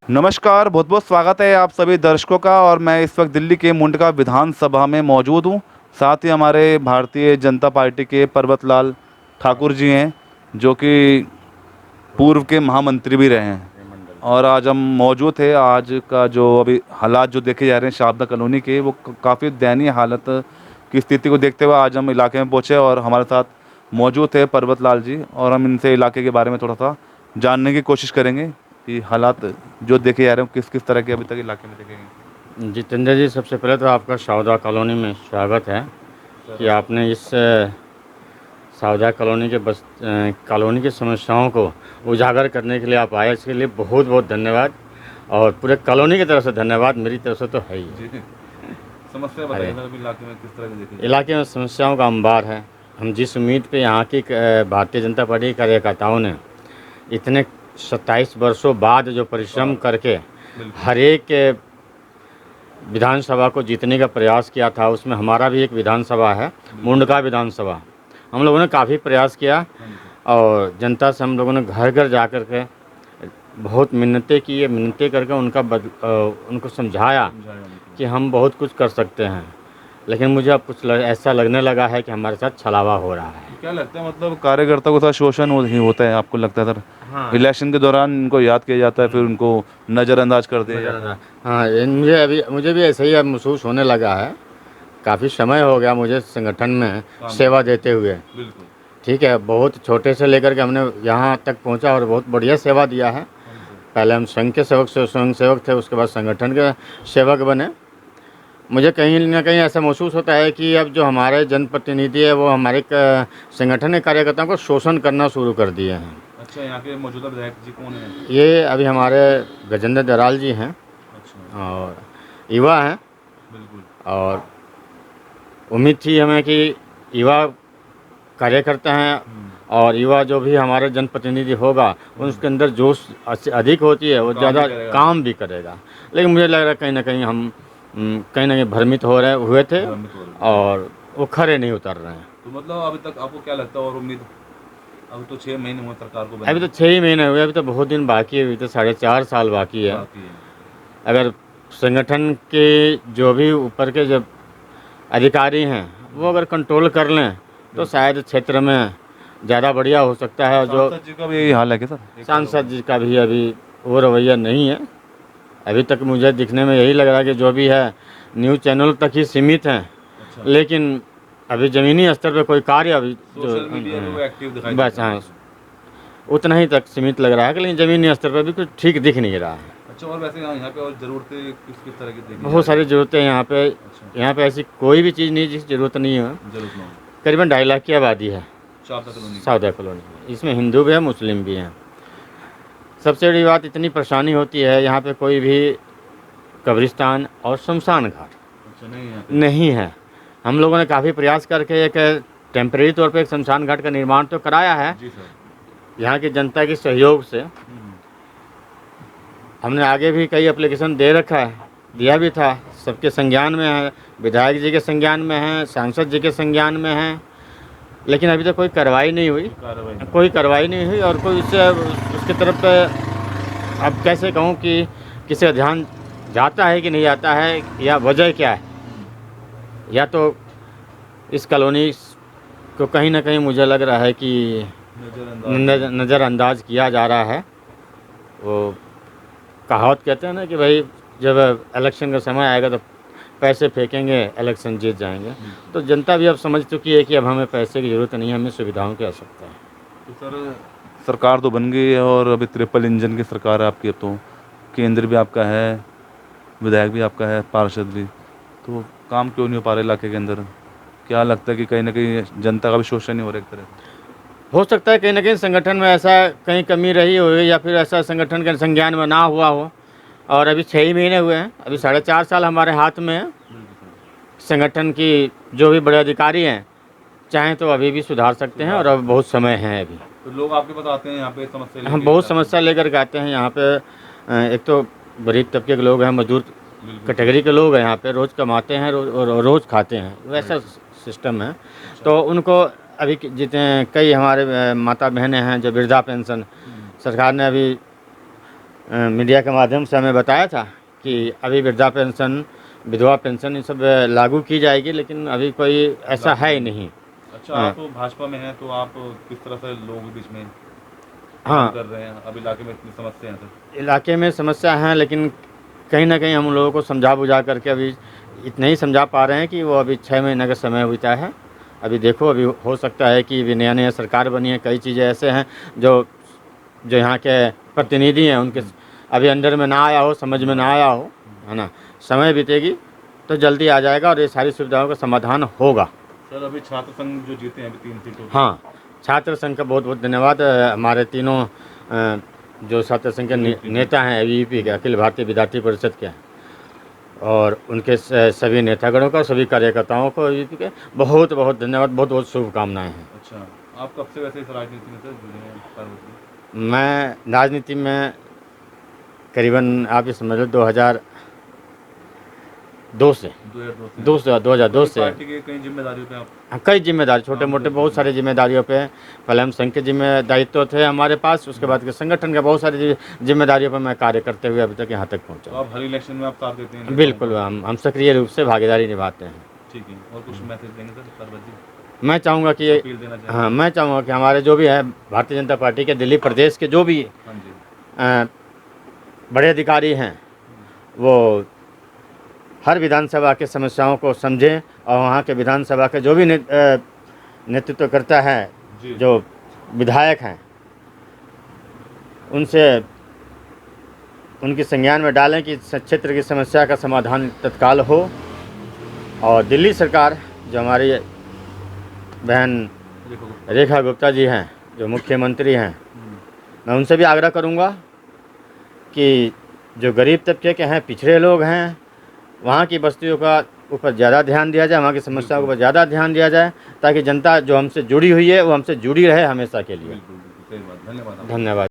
नमस्कार, बहुत बहुत स्वागत है आप सभी दर्शकों का। और मैं इस वक्त दिल्ली के मुंडका विधानसभा में मौजूद हूँ। साथ ही हमारे भारतीय जनता पार्टी के पर्वतलाल ठाकुर जी हैं, जो कि पूर्व के महामंत्री भी रहे हैं। और आज हम मौजूद थे। आज का जो अभी हालात जो देखे जा रहे हैं शारदा कॉलोनी के, वो काफ़ी दयनीय हालत की स्थिति को देखते हुए आज हम इलाके में पहुँचे और हमारे साथ मौजूद थे पर्वतलाल जी। और हम इनसे इलाके के बारे में थोड़ा सा जानने की कोशिश करेंगे कि हालात जो देखे जा रहे हैं किस किस तरह के अभी तक इलाके में देखे गए। जितेंद्र जी, सबसे पहले तो आपका सावदा कॉलोनी में स्वागत है कि आपने इस सावदा कॉलोनी के कॉलोनी की समस्याओं को उजागर करने के लिए आप आए, इसके लिए बहुत बहुत धन्यवाद। और पूरे कॉलोनी की तरफ से धन्यवाद, मेरी तरफ से तो है ही। जी, समस्या बताइए सर, अभी इलाके में किस तरह की देखी? इलाके में समस्याओं का अंबार है। हम जिस उम्मीद पे यहाँ की भारतीय जनता पार्टी के कार्यकर्ताओं ने इतने 27 वर्षों बाद जो परिश्रम करके हर एक विधानसभा को जीतने का प्रयास किया था, उसमें हमारा भी एक विधानसभा है, मुंडका विधानसभा। हम लोगों ने काफ़ी प्रयास किया और जनता से हम लोगों ने घर घर जा कर के बहुत मिन्नतें की, मिन्नतें करके उनको समझाया कि हम बहुत कुछ कर सकते हैं। लेकिन मुझे अब कुछ ऐसा लगने लगा है कि हमारे साथ छलावा हो रहा है। क्या लगता है, मतलब कार्यकर्ता के साथ शोषण ही होता है आपको लगता है सर? हाँ, इलेक्शन के दौरान इनको याद किया जाता है, फिर उनको नज़रअंदाज कर दिया जाता है। हाँ, मुझे भी ऐसा ही अब महसूस होने लगा है। काफ़ी समय हो गया मुझे संगठन में सेवा देते हुए। बिल्कुल। ठीक है, बहुत छोटे से लेकर के हमने यहाँ तक पहुँचा और बहुत बढ़िया सेवा दिया है। पहले हम संघ के स्वयं सेवक थे, उसके बाद संगठन के सेवक बने। मुझे कहीं ना कहीं ऐसा महसूस होता है कि अब जो हमारे जनप्रतिनिधि है वो हमारे संगठन के कार्यकर्ताओं को शोषण करना शुरू कर दिए हैं। अच्छा, यहाँ के मौजूदा विधायक जी कौन है? ये अभी हमारे गजेंद्र दराल जी हैं। अच्छा। और युवा हैं। बिल्कुल। और उम्मीद थी हमें कि युवा कार्यकर्ता हैं और युवा जो भी हमारे जनप्रतिनिधि होगा उसके अंदर जोश अधिक होती है, वो ज़्यादा काम भी करेगा। लेकिन मुझे लग रहा है कहीं ना कहीं हम कहीं ना कहीं भ्रमित हुए थे और वो खरे नहीं उतर रहे हैं। तो मतलब अभी तक आपको क्या लगता है और उम्मीद? अभी तो 6 महीने हुए सरकार को अभी तो 6 ही महीने हुए, अभी तो बहुत दिन बाकी है, अभी तो 4.5 साल बाकी है। अगर संगठन के जो भी ऊपर के जब अधिकारी हैं वो अगर कंट्रोल कर लें तो शायद क्षेत्र में ज़्यादा बढ़िया हो सकता है। जो सांसद जी का भी यही हाल है क्या सर? सांसद जी का भी अभी वो रवैया नहीं है। अभी तक मुझे दिखने में यही लग रहा है कि जो भी है न्यूज़ चैनल तक ही सीमित हैं। अच्छा। लेकिन अभी ज़मीनी स्तर पे कोई कार्य अभी सोशल मीडिया पे वो एक्टिव दिखाई बस देता है। हाँ, उतना ही तक सीमित लग रहा है, लेकिन ज़मीनी स्तर पर भी कुछ ठीक दिख नहीं रहा है। अच्छा, और वैसे यहाँ पे और ज़रूरतें किस किस तरह की देखी? बहुत सारी ज़रूरतें यहाँ पे। अच्छा। यहाँ पे ऐसी कोई भी चीज़ नहीं जिसकी ज़रूरत नहीं है। जरूरत नहीं। करीबन 2.5 लाख की आबादी है शारदा कॉलोनी। साउदा कॉलोनी में। इसमें हिंदू भी है, मुस्लिम भी हैं। सबसे बड़ी बात इतनी परेशानी होती है यहाँ पे कोई भी कब्रिस्तान और शमशान घाट अच्छा, नहीं है। नहीं है। हम लोगों ने काफ़ी प्रयास करके एक टेम्परेरी तौर पे एक शमशान घाट का निर्माण तो कराया है जी सर। यहाँ की जनता के सहयोग से। हमने आगे भी कई एप्लीकेशन दे रखा है, दिया भी था, सबके संज्ञान में है, विधायक जी के संज्ञान में है, सांसद जी के संज्ञान में है। लेकिन अभी तक कोई कार्रवाई नहीं हुई, कोई कार्रवाई नहीं हुई। और कोई उसकी तरफ अब कैसे कहूँ कि किसी का ध्यान जाता है कि नहीं जाता है, या वजह क्या है, या तो इस कॉलोनी को कहीं ना कहीं मुझे लग रहा है कि नज़रअंदाज किया जा रहा है। वो कहावत कहते हैं ना कि भाई जब इलेक्शन का समय आएगा तो पैसे फेंकेंगे, इलेक्शन जीत जाएंगे। तो जनता भी अब समझ चुकी है कि अब हमें पैसे की ज़रूरत नहीं है, हमें सुविधाओं की आवश्यकता है। तो सर, सरकार तो बन गई है और अभी ट्रिपल इंजन की सरकार है आपकी। अब तो केंद्र भी आपका है, विधायक भी आपका है, पार्षद भी। तो काम क्यों नहीं हो पा रहा इलाके के अंदर? क्या लगता है कि कहीं ना कहीं जनता का भी शोषण नहीं हो रहा एक तरह से? हो सकता है कहीं ना कहीं संगठन में ऐसा कहीं कमी रही हो, या फिर ऐसा संगठन के संज्ञान में ना हुआ हो। और अभी 6 ही महीने हुए हैं, अभी 4.5 साल हमारे हाथ में है। संगठन की जो भी बड़े अधिकारी हैं चाहें तो अभी भी सुधार सकते हैं और अब बहुत समय है अभी। तो लोग आपके पास आते हैं यहाँ पे समस्या हम बहुत समस्या लेकर के आते हैं यहाँ पे। एक तो गरीब तबके के लोग हैं, मजदूर कैटेगरी के लोग हैं यहाँ पे, रोज़ कमाते हैं रोज़ खाते हैं, वैसा सिस्टम है। तो उनको अभी जितने कई हमारे माता बहनें हैं जो वृद्धा पेंशन सरकार ने अभी मीडिया के माध्यम से हमें बताया था कि अभी वृद्धा पेंशन, विधवा पेंशन ये सब लागू की जाएगी, लेकिन अभी कोई ऐसा है ही नहीं। अच्छा, आप भाजपा में हैं तो आप किस तरह से लोगों के बीच में हाँ, काम कर रहे हैं? अब इलाके में इतनी समस्या है सर। इलाके में समस्या है, लेकिन कहीं ना कहीं हम लोगों को समझा बुझा करके अभी इतना ही समझा पा रहे हैं कि वो अभी 6 महीने का समय बीता है। अभी देखो, अभी हो सकता है कि अभी नया नया सरकार बनी है, कई चीज़ें ऐसे हैं जो जो यहाँ के प्रतिनिधि हैं उनके अभी अंडर में ना आया हो, समझ में ना आया हो, है ना। समय बीतेगी तो जल्दी आ जाएगा और ये सारी सुविधाओं का समाधान होगा। सर, अभी छात्र संघ जो जीते हैं अभी 3 सीटों पे। हाँ, छात्र संघ का बहुत बहुत धन्यवाद। हमारे तीनों जो छात्र संघ के नेता हैं ABVP के, अखिल भारतीय विद्यार्थी परिषद के, और उनके सभी नेतागणों का, सभी कार्यकर्ताओं को ABVP के बहुत बहुत धन्यवाद, बहुत बहुत शुभकामनाएं हैं। अच्छा, आप कब से वैसे इस राजनीति में सर जुड़े हैं पार्वती? मैं राजनीति में करीबन आप ये समझ लो 2002 से 2002 से पार्टी की कई जिम्मेदारियों पे आप? कई जिम्मेदारी, छोटे मोटे बहुत सारे जिम्मेदारियों पे। पहले हम संघ के जिम्मेदारित्व थे हमारे पास, उसके बाद के संगठन के बहुत सारी जिम्मेदारियों पर मैं कार्य करते हुए अभी तक यहाँ तक तो पहुँचा। आप हर इलेक्शन में आप साथ देते हैं? बिल्कुल, हम सक्रिय रूप से भागीदारी निभाते हैं। ठीक है, और कुछ मैसेज देंगे सर पार्वती जी? मैं चाहूँगा कि अपील देना चाहेंगे? हाँ, मैं चाहूँगा कि हमारे जो भी है भारतीय जनता पार्टी के दिल्ली प्रदेश के जो भी हाँ जी, बड़े अधिकारी हैं, वो हर विधानसभा के समस्याओं को समझें और वहाँ के विधानसभा के जो भी नेतृत्व करता है, जी। जो विधायक हैं, उनसे उनकी संज्ञान में डालें कि इस क्षेत्र की समस्या का समाधान तत्काल हो। और दिल्ली सरकार, जो हमारी बहन देखो, रेखा गुप्ता जी हैं, जो मुख्यमंत्री हैं, मैं उनसे भी आग्रह करूंगा कि जो गरीब तबके के हैं, पिछड़े लोग हैं, वहाँ की बस्तियों का ऊपर ज़्यादा ध्यान दिया जाए, वहाँ की समस्याओं के ऊपर ज़्यादा ध्यान दिया जाए, ताकि जनता जो हमसे जुड़ी हुई है वो हमसे जुड़ी रहे हमेशा के लिए। बिल्कुल, सही बात। धन्यवाद। धन्यवाद।